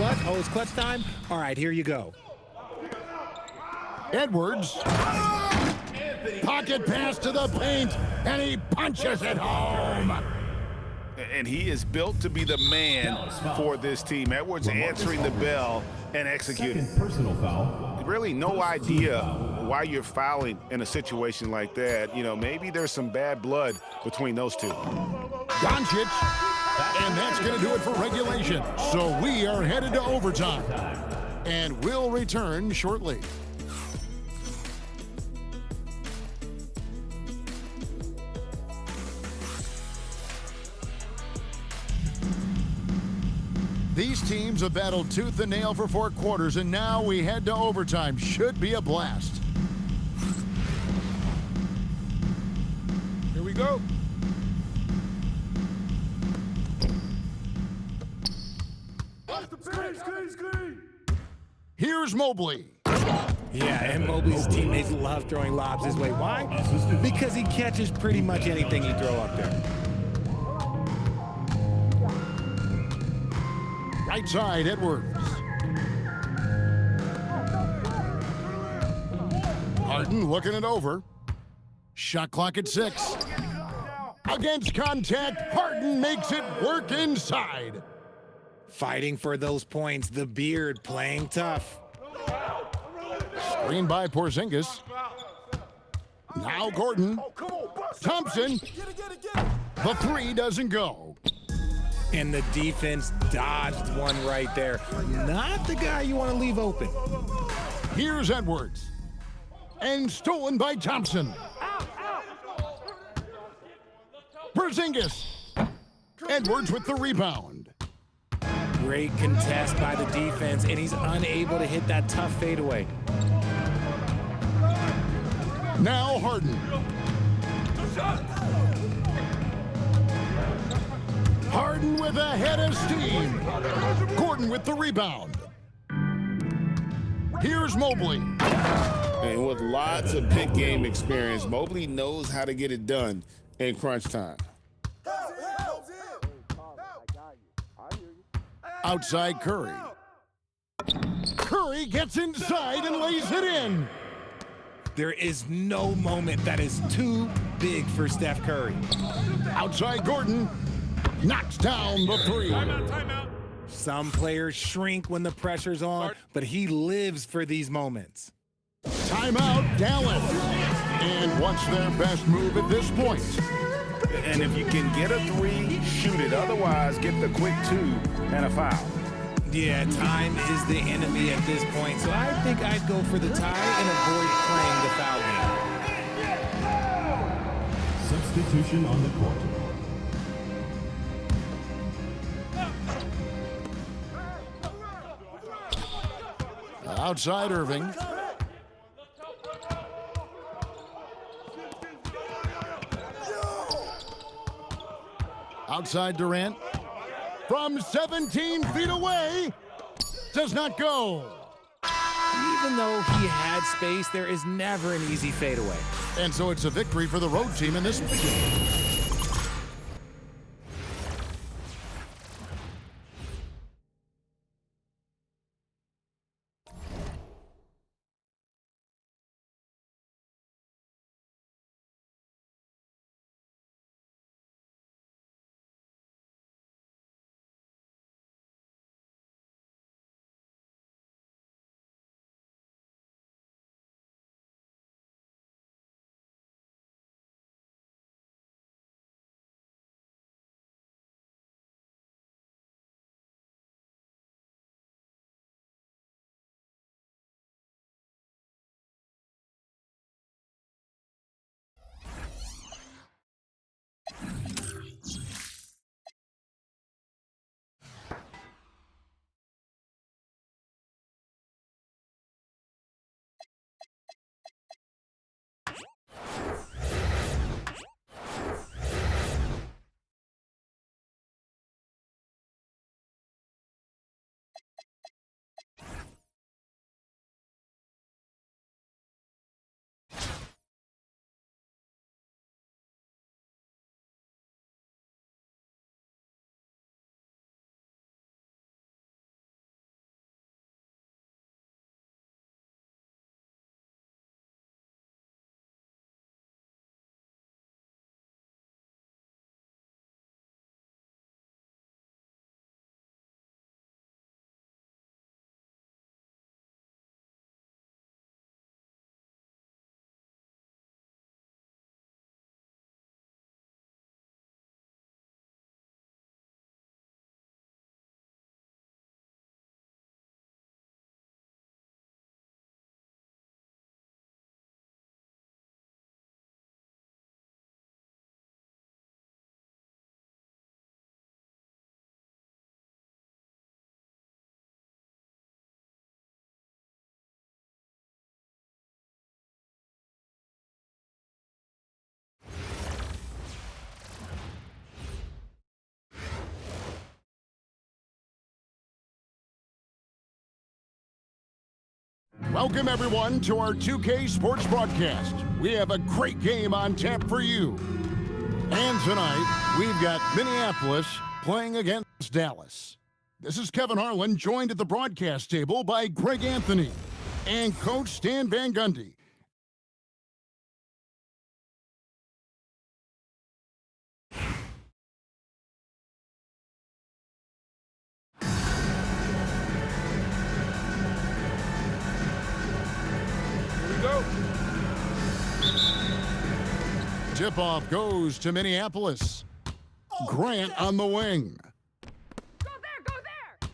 clutch? Oh, it's clutch time? All right, here you go. Edwards. Pocket pass to the paint, and he punches it home. And he is built to be the man for this team. Edwards answering the bell and executing. Personal foul. Really no idea why you're fouling in a situation like that. You know, maybe there's some bad blood between those two. Doncic, and that's going to do it for regulation. So we are headed to overtime, and we'll return shortly. These teams have battled tooth and nail for 4 quarters, and now we head to overtime. Should be a blast. Here we go. Here's Mobley. Yeah, and Mobley's teammates love throwing lobs his way. Why? Because he catches pretty much anything you throw up there. Right side, Edwards. Harden looking it over. Shot clock at 6. Against contact, Harden makes it work inside. Fighting for those points, the beard playing tough. Screen by Porzingis. Now Gordon. Thompson. The 3 doesn't go. And the defense dodged one right there. Not the guy you want to leave open. Here's Edwards. And stolen by Thompson. Porzingis. Edwards with the rebound. Great contest by the defense, and he's unable to hit that tough fadeaway. Now Harden. Harden with a head of steam. Gordon with the rebound. Here's Mobley. And with lots of pick game experience, Mobley knows how to get it done in crunch time. Outside Curry. Curry gets inside and lays it in. There is no moment that is too big for Steph Curry. Outside Gordon. Knocks down the 3. Timeout. Some players shrink when the pressure's on, but he lives for these moments. Timeout, Dallas. And what's their best move at this point? And if you can get a 3, shoot it. Otherwise, get the quick 2 and a foul. Yeah, time is the enemy at this point, so I think I'd go for the tie and avoid playing the foul game. Substitution on the court. Outside Irving. Outside Durant. From 17 feet away. Does not go. Even though he had space, there is never an easy fadeaway. And so it's a victory for the road team in this game. Welcome, everyone, to our 2K Sports broadcast. We have a great game on tap for you. And tonight, we've got Minneapolis playing against Dallas. This is Kevin Harlan, joined at the broadcast table by Greg Anthony and Coach Stan Van Gundy. Tip-off goes to Minneapolis. Grant on the wing. Go there!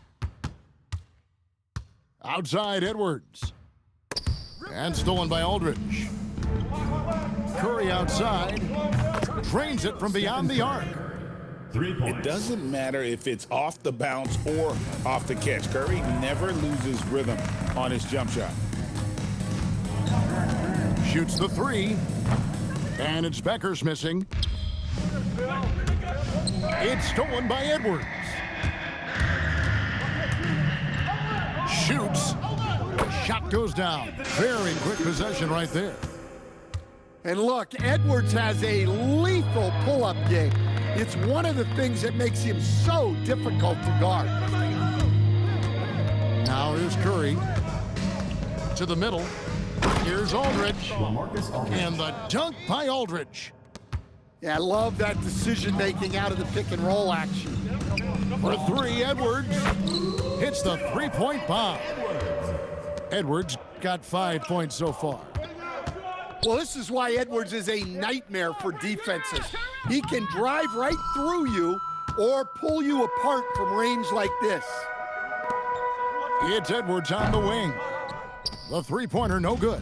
Outside Edwards. And stolen by Aldridge. Curry outside. Drains it from beyond the arc. 3 points. It doesn't matter if it's off the bounce or off the catch. Curry never loses rhythm on his jump shot. Shoots the three. And it's Becker's missing. It's stolen by Edwards. Shoots. Shot goes down. Very quick possession right there. And look, Edwards has a lethal pull-up game. It's one of the things that makes him so difficult to guard. Now here's Curry. To the middle. Here's Aldridge. LaMarcus Aldridge. And the dunk by Aldridge. Yeah, I love that decision-making out of the pick-and-roll action. For three, Edwards hits the three-point bomb. Edwards got 5 points so far. Well, this is why Edwards is a nightmare for defenses. He can drive right through you or pull you apart from range like this. It's Edwards on the wing. The three-pointer no good.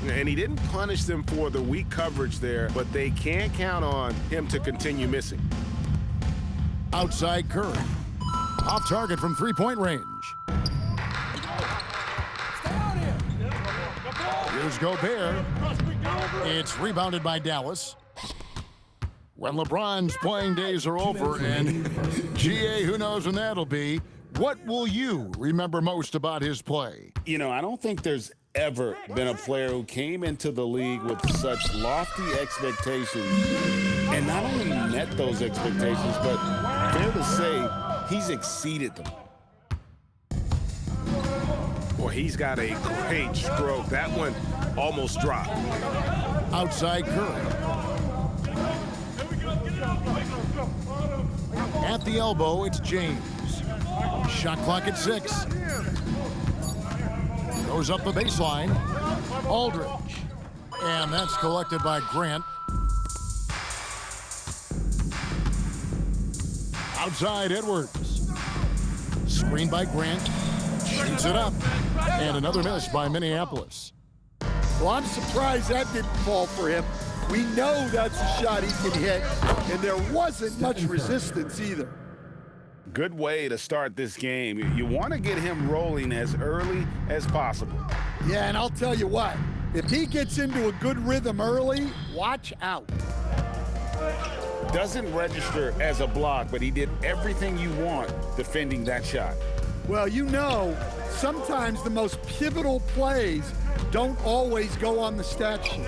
And he didn't punish them for the weak coverage there, but they can't count on him to continue missing. Outside Curry. Off target from three-point range. Here's Gobert. It's rebounded by Dallas. When LeBron's playing days are over, and GA, who knows when that'll be, what will you remember most about his play? You know, I don't think there's ever been a player who came into the league with such lofty expectations and not only met those expectations, but fair to say, he's exceeded them. Boy, he's got a great stroke. That one almost dropped. Outside Curry. At the elbow, it's James. Shot clock at 6. Goes up the baseline. Aldridge. And that's collected by Grant. Outside Edwards. Screened by Grant. Shoots it up. And another miss by Minneapolis. Well, I'm surprised that didn't fall for him. We know that's a shot he can hit, and there wasn't much resistance either. Good way to start this game. You want to get him rolling as early as possible. Yeah, and I'll tell you what, if he gets into a good rhythm early, watch out. Doesn't register as a block, but he did everything you want defending that shot. Well, you know, sometimes the most pivotal plays don't always go on the stat sheet.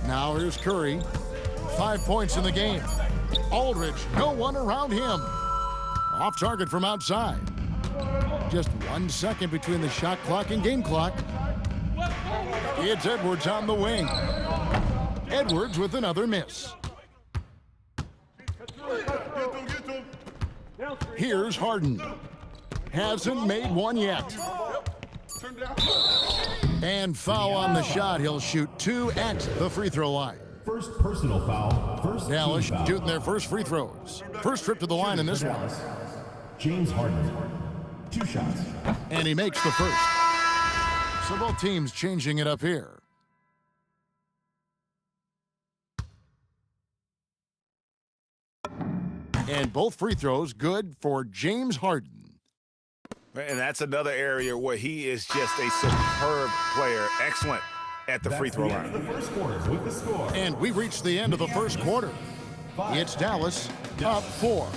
Now here's Curry. 5 points in the game. Aldridge, no one around him. Off target from outside. Just 1 second between the shot clock and game clock. It's Edwards on the wing. Edwards with another miss. Here's Harden. Hasn't made one yet. And foul on the shot. He'll shoot 2 at the free throw line. First personal foul. First Dallas team foul. shooting their first free throws. First trip to the line in this one. Dallas. James Harden. 2 shots. And he makes the first. So both teams changing it up here. And both free throws good for James Harden. And that's another area where he is just a superb player. Excellent at the free throw line. The first quarter with the score. And we reached the end of the first quarter. It's Dallas up 4.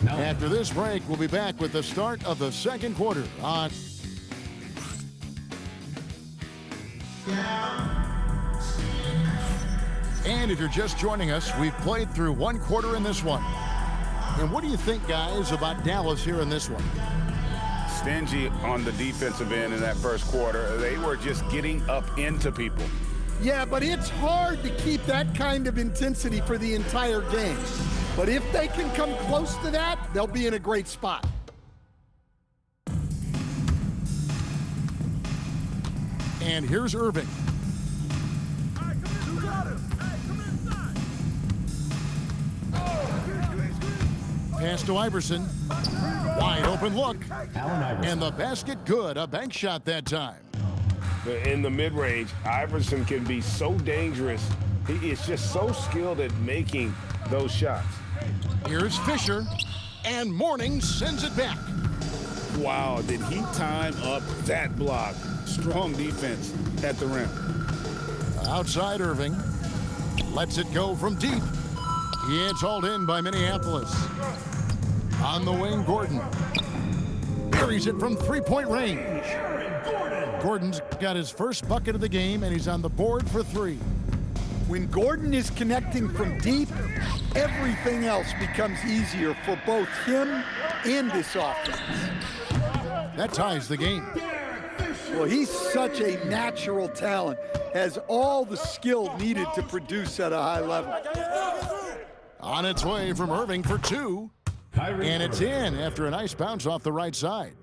After this break, we'll be back with the start of the second quarter on And if you're just joining us, we've played through one quarter in this one. And what do you think, guys, about Dallas here in this one? Stingy on the defensive end in that first quarter. They were just getting up into people. Yeah, but it's hard to keep that kind of intensity for the entire game. But if they can come close to that, they'll be in a great spot. And here's Irving. Pass to Iverson. Wide open look. Allen Iverson. And the basket good. A bank shot that time. In the mid-range, Iverson can be so dangerous. He is just so skilled at making those shots. Here's Fisher. And Mourning sends it back. Wow, did he time up that block? Strong defense at the rim. Outside Irving. Lets it go from deep. It's hauled in by Minneapolis. On the wing, Gordon. Buries it from three-point range. Gordon's got his first bucket of the game, and he's on the board for three. When Gordon is connecting from deep, everything else becomes easier for both him and this offense. That ties the game. Well, he's such a natural talent, has all the skill needed to produce at a high level. On its way from Irving for two. And it's in after a nice bounce off the right side.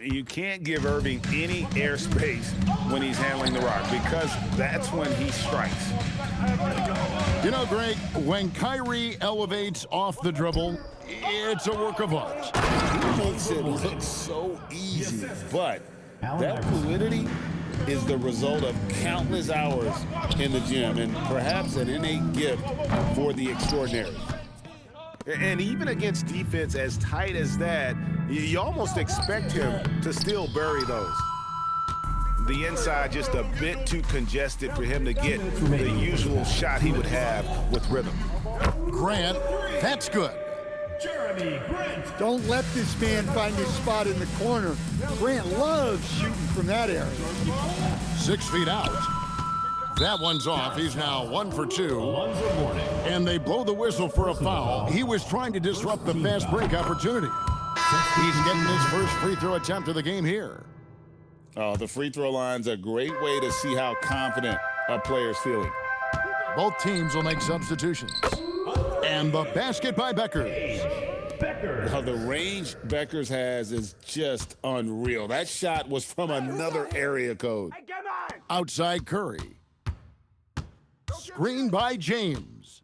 You can't give Irving any airspace when he's handling the rock because that's when he strikes. You know, Greg, when Kyrie elevates off the dribble, it's a work of art. He makes it look so easy, but that fluidity is the result of countless hours in the gym and perhaps an innate gift for the extraordinary. And even against defense as tight as that, you almost expect him to still bury those. The inside just a bit too congested for him to get the usual shot he would have with rhythm. Grant, that's good. Don't let this man find his spot in the corner. Grant loves shooting from that area. 6 feet out. That one's off. He's now 1 for 2. And they blow the whistle for a foul. He was trying to disrupt the fast break opportunity. He's getting his first free throw attempt of the game here. Oh, the free throw line's a great way to see how confident a player's feeling. Both teams will make substitutions. And the basket by Beckers. Now, the range Beckers has is just unreal. That shot was from another area code. Outside Curry. Screen by James.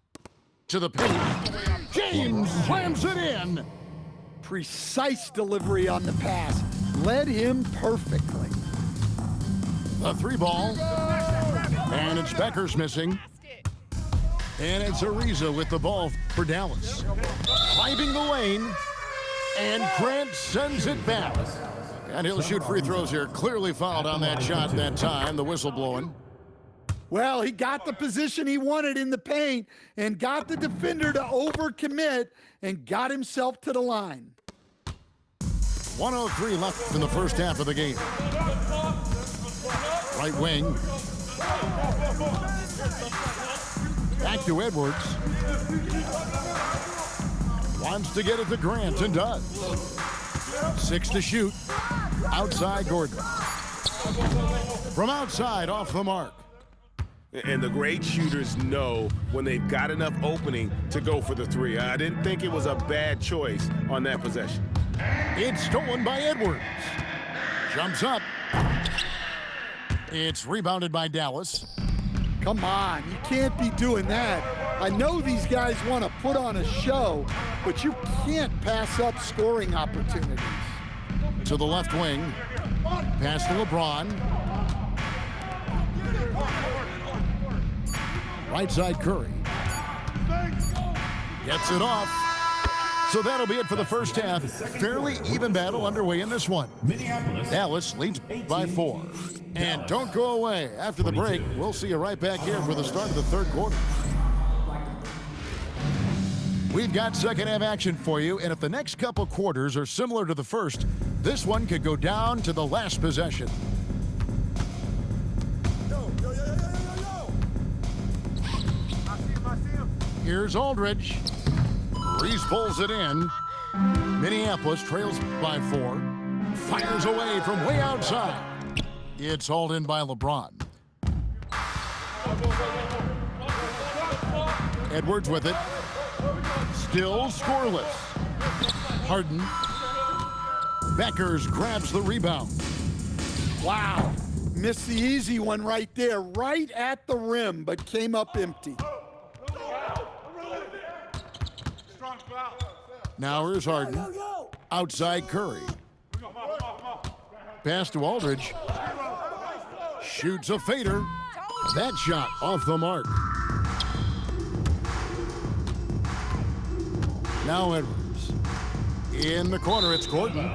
To the paint. James slams it in. Precise delivery on the pass. Led him perfectly. The three ball. And it's Beckers missing. And it's Ariza with the ball for Dallas. Driving the lane. And Grant sends it back. And he'll shoot free throws here. Clearly fouled on that shot that time. The whistle blowing. Well, he got the position he wanted in the paint and got the defender to overcommit and got himself to the line. 1:03 left in the first half of the game. Right wing. Back to Edwards. Wants to get it to Grant and does. 6 to shoot. Outside Gordon. From outside, off the mark. And the great shooters know when they've got enough opening to go for the three. I didn't think it was a bad choice on that possession. It's stolen by Edwards. Jumps up. It's rebounded by Dallas. Come on, you can't be doing that. I know these guys want to put on a show, but you can't pass up scoring opportunities. To the left wing. Pass to LeBron. Right side Curry. Gets it off. So that'll be it for the first half. Fairly even battle underway in this one. Dallas leads by 4. And don't go away. After the break, we'll see you right back here for the start of the third quarter. We've got second half action for you, and if the next couple quarters are similar to the first, this one could go down to the last possession. Here's Aldridge. Reese pulls it in. Minneapolis trails by 4. Fires away from way outside. It's hauled in by LeBron. Edwards with it. Still scoreless. Harden. Beckers grabs the rebound. Wow. Missed the easy one right there, right at the rim, but came up empty. Now here's Harden. Outside Curry. Pass to Aldridge. Shoots a fader. That shot off the mark. Now Edwards. In the corner, it's Gordon.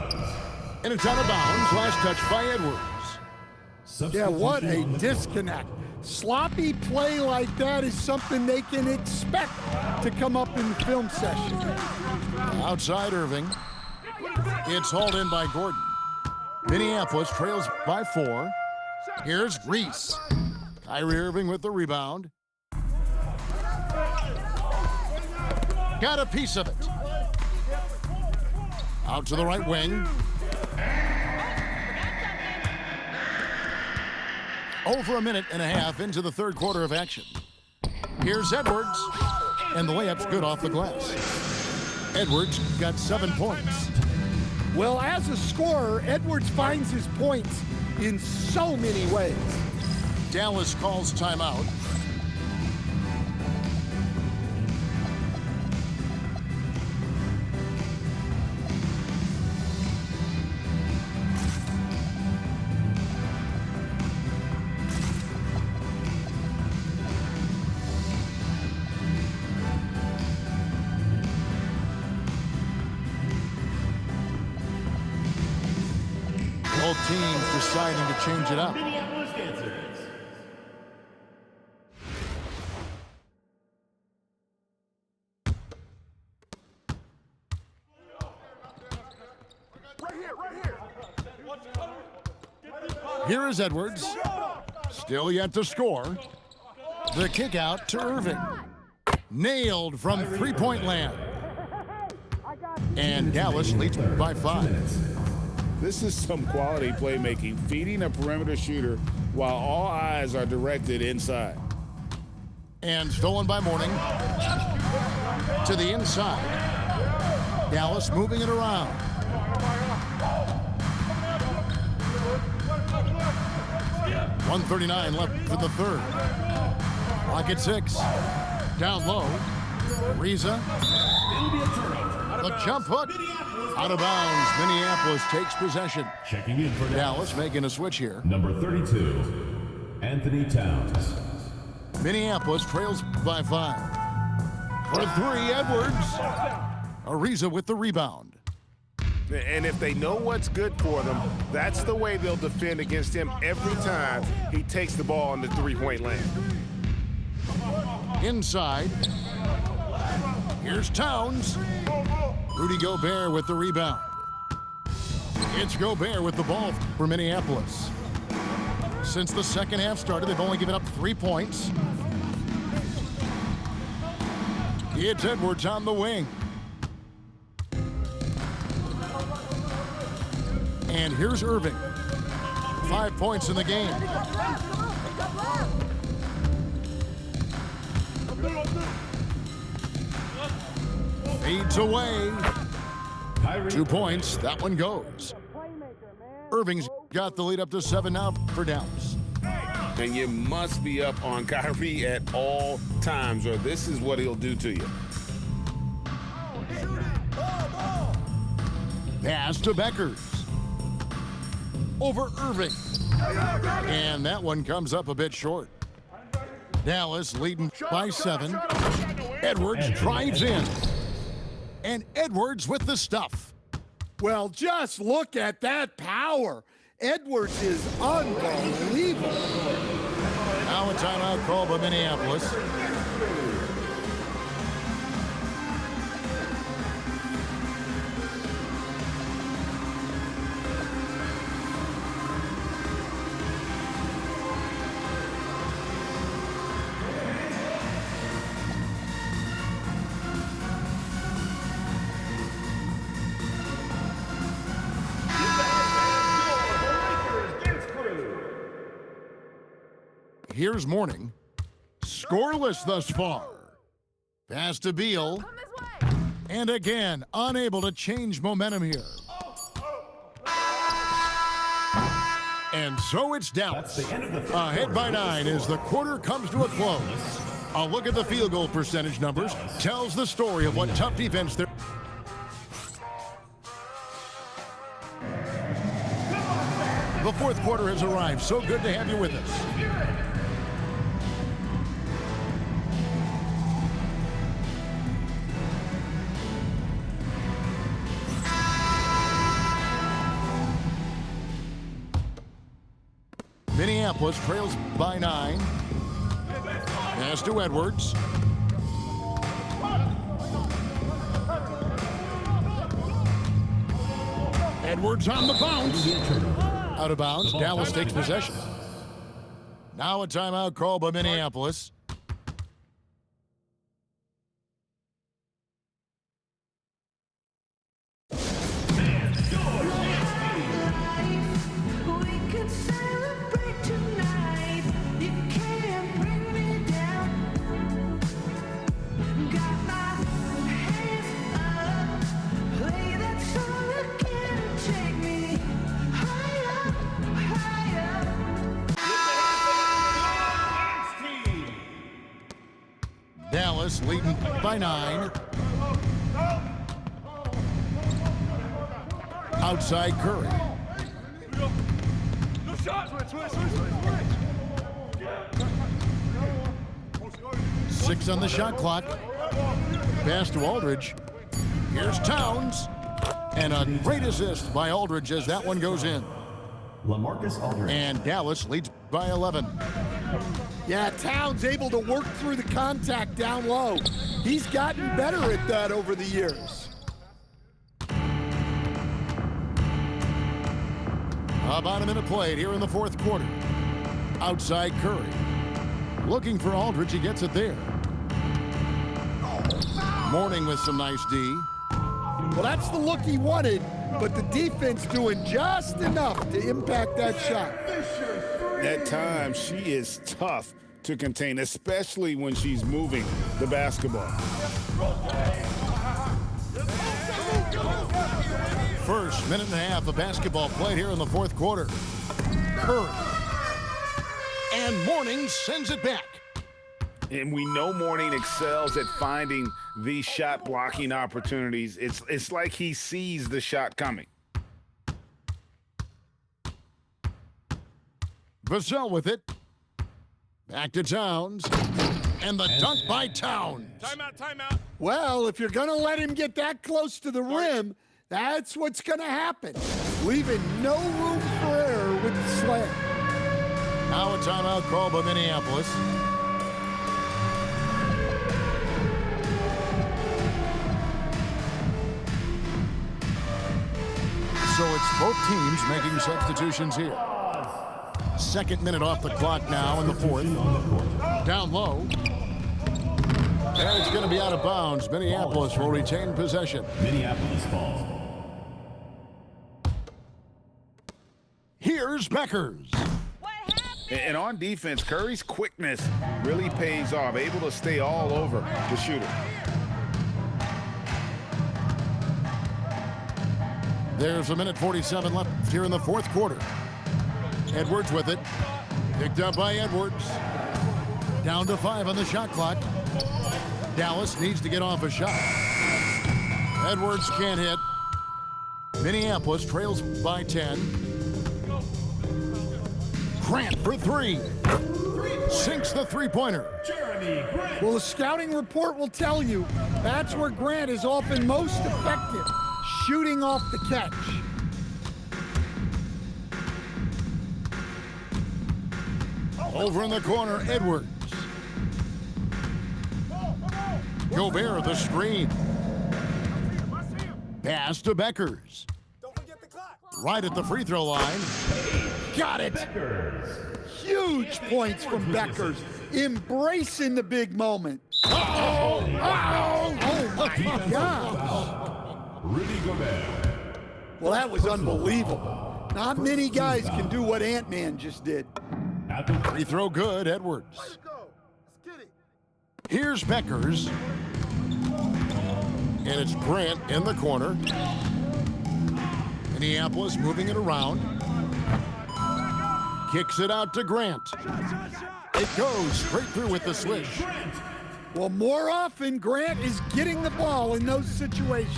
And it's out of bounds. Last touch by Edwards. Yeah, what a disconnect. Sloppy play like that is something they can expect to come up in the film session. Outside Irving. It's hauled in by Gordon. Minneapolis trails by 4. Here's Reese. Kyrie Irving with the rebound. Got a piece of it. Out to the right wing. Over a minute and a half into the third quarter of action. Here's Edwards. And the layup's good off the glass. Edwards got 7 points. Well, as a scorer, Edwards finds his points in so many ways. Dallas calls timeout. Both teams deciding to change it up. Minneapolis Dancers. Here is Edwards. Still yet to score. The kick out to Irving. Nailed from three-point land. And Dallas leads by 5. This is some quality playmaking, feeding a perimeter shooter while all eyes are directed inside. And stolen by Mourning. To the inside. Dallas moving it around. .139 left for the third. Rocket 6. Down low. Riza. The jump hook. Out of bounds. Minneapolis takes possession. Checking in for Dallas making a switch here. Number 32, Anthony Towns. Minneapolis trails by 5. For 3, Edwards. Ariza with the rebound. And if they know what's good for them, that's the way they'll defend against him every time he takes the ball in the three-point lane. Inside. Here's Towns. Rudy Gobert with the rebound. It's Gobert with the ball for Minneapolis. Since the second half started, they've only given up 3 points. It's Edwards on the wing. And here's Irving. 5 points in the game. Fades away. 2 points. That one goes. Irving's got the lead up to 7 now for Dallas. And you must be up on Kyrie at all times, or this is what he'll do to you. Pass to Beckers. Over Irving. And that one comes up a bit short. Dallas leading by 7. Edwards drives in. And Edwards with the stuff. Well, just look at that power. Edwards is unbelievable. Now a timeout called by Minneapolis. Here's Mourning. Scoreless thus far. Pass to Beal. Come this way. And again, unable to change momentum here. And so it's Dallas. Ahead by 9 as the quarter comes to a close. A look at the field goal percentage numbers tells the story of what tough defense they're... The fourth quarter has arrived. So good to have you with us. Minneapolis trails by 9. Pass to Edwards. Edwards on the bounce. Out of bounds. Dallas takes possession. Now a timeout called by Minneapolis. Dallas leading by 9. Outside Curry. Six on the shot clock. Pass to Aldridge. Here's Towns. And a great assist by Aldridge as that one goes in. LaMarcus Aldridge. And Dallas leads by 11. Yeah, Towns able to work through the contact down low. He's gotten better at that over the years. About a minute played here in the fourth quarter. Outside Curry. Looking for Aldridge, he gets it there. Mourning with some nice D. Well, that's the look he wanted, but the defense doing just enough to impact that shot. At times, she is tough to contain, especially when she's moving the basketball. First minute and a half of basketball played here in the fourth quarter. Curry. And Mourning sends it back. And we know Mourning excels at finding these shot blocking opportunities. It's like he sees the shot coming. Vassell with it. Back to Towns. And the dunk by Towns. Timeout. Well, if you're going to let him get that close to the rim, that's what's going to happen. Leaving no room for error with the slam. Now a timeout called by Minneapolis. So it's both teams making substitutions here. Second minute off the clock now in the fourth. Down low. And it's going to be out of bounds. Minneapolis will retain possession. Minneapolis ball. Here's Beckers. And on defense, Curry's quickness really pays off, able to stay all over the shooter. There's a minute 47 left here in the fourth quarter. Edwards with it. Picked up by Edwards. Down to 5 on the shot clock. Dallas needs to get off a shot. Edwards can't hit. Minneapolis trails by 10. Grant for 3. Sinks the three-pointer. Well, the scouting report will tell you that's where Grant is often most effective, shooting off the catch. Over in the corner, Edwards. Gobert the screen. Pass to Beckers. Right at the free throw line. Got it. Huge points from Beckers, embracing the big moment. Oh my gosh. Rudy Gobert. Well, that was unbelievable. Not many guys can do what Ant-Man just did. At the Free throw good, Edwards. Here's Beckers. And it's Grant in the corner. Minneapolis moving it around. Kicks it out to Grant. It goes straight through with the swish. Well, more often, Grant is getting the ball in those situations.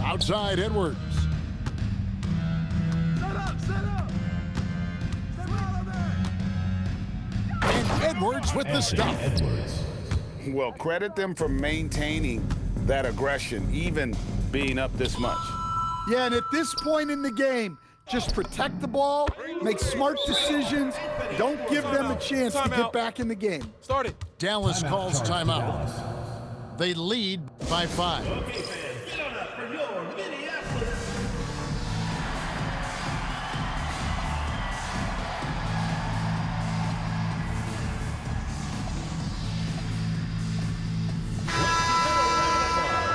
Outside Edwards. And Edwards with the stuff. Edwards. Well, credit them for maintaining that aggression, even being up this much. Yeah, and at this point in the game, just protect the ball, make smart decisions, don't give them a chance to get back in the game. Dallas calls timeout. They lead by 5. Okay, fans, get on up for your Minneapolis.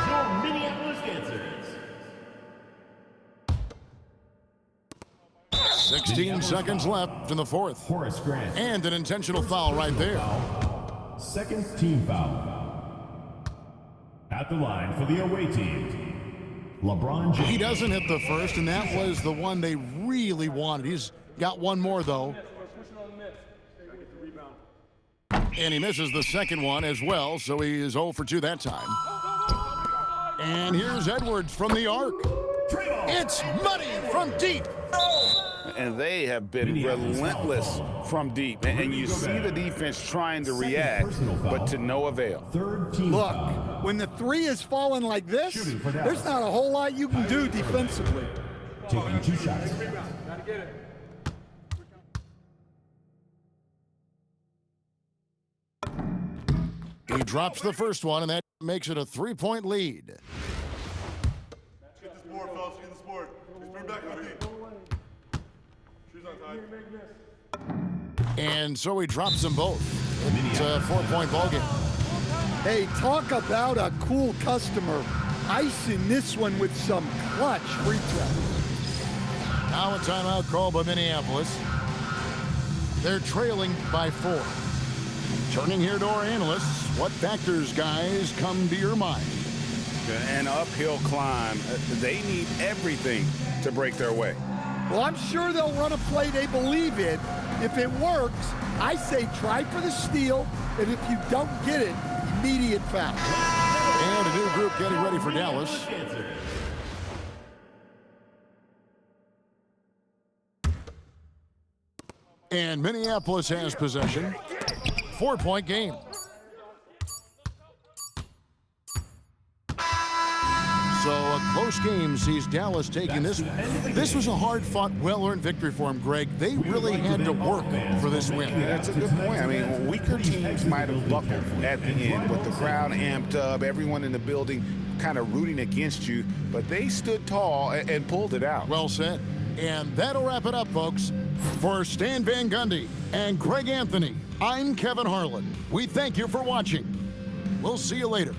Your Minneapolis dancers. 16 seconds left in the fourth. Horace Grant. And an intentional foul right there. Second team foul. At the line for the away team, LeBron James. He doesn't hit the first, and that was the one they really wanted. He's got one more, though. And he misses the second one as well, so he is 0 for 2 that time. And here's Edwards from the arc. It's money from deep. And they have been relentless from deep. And you see the defense trying to react, but to no avail. Third team Look, foul. when the three is falling like this, Shooting for Dallas. there's not a whole lot you can do defensively. Taking 2 shots. He drops the first one, and that makes it a 3-point lead. Get this board, fellas. Get this board. Just bring back the lead. Shoes untied. And so he drops them both. It's a 4-point ball game. Hey, talk about a cool customer. Icing this one with some clutch free throws. Now a timeout called by Minneapolis. They're trailing by 4. Turning here to our analysts, what factors, guys, come to your mind? An uphill climb. They need everything to break their way. Well, I'm sure they'll run a play they believe in. If it works, I say try for the steal, and if you don't get it, immediate foul. And a new group getting ready for Dallas. And Minneapolis has possession. 4-point game. So a close game sees Dallas taking this. This was a hard-fought, well-earned victory for them, Greg. They really had to work for this win. That's a good point. I mean, weaker teams might have buckled at the end with the crowd amped up, everyone in the building kind of rooting against you, but they stood tall and pulled it out. Well said. And that'll wrap it up, folks. For Stan Van Gundy and Greg Anthony, I'm Kevin Harlan. We thank you for watching. We'll see you later.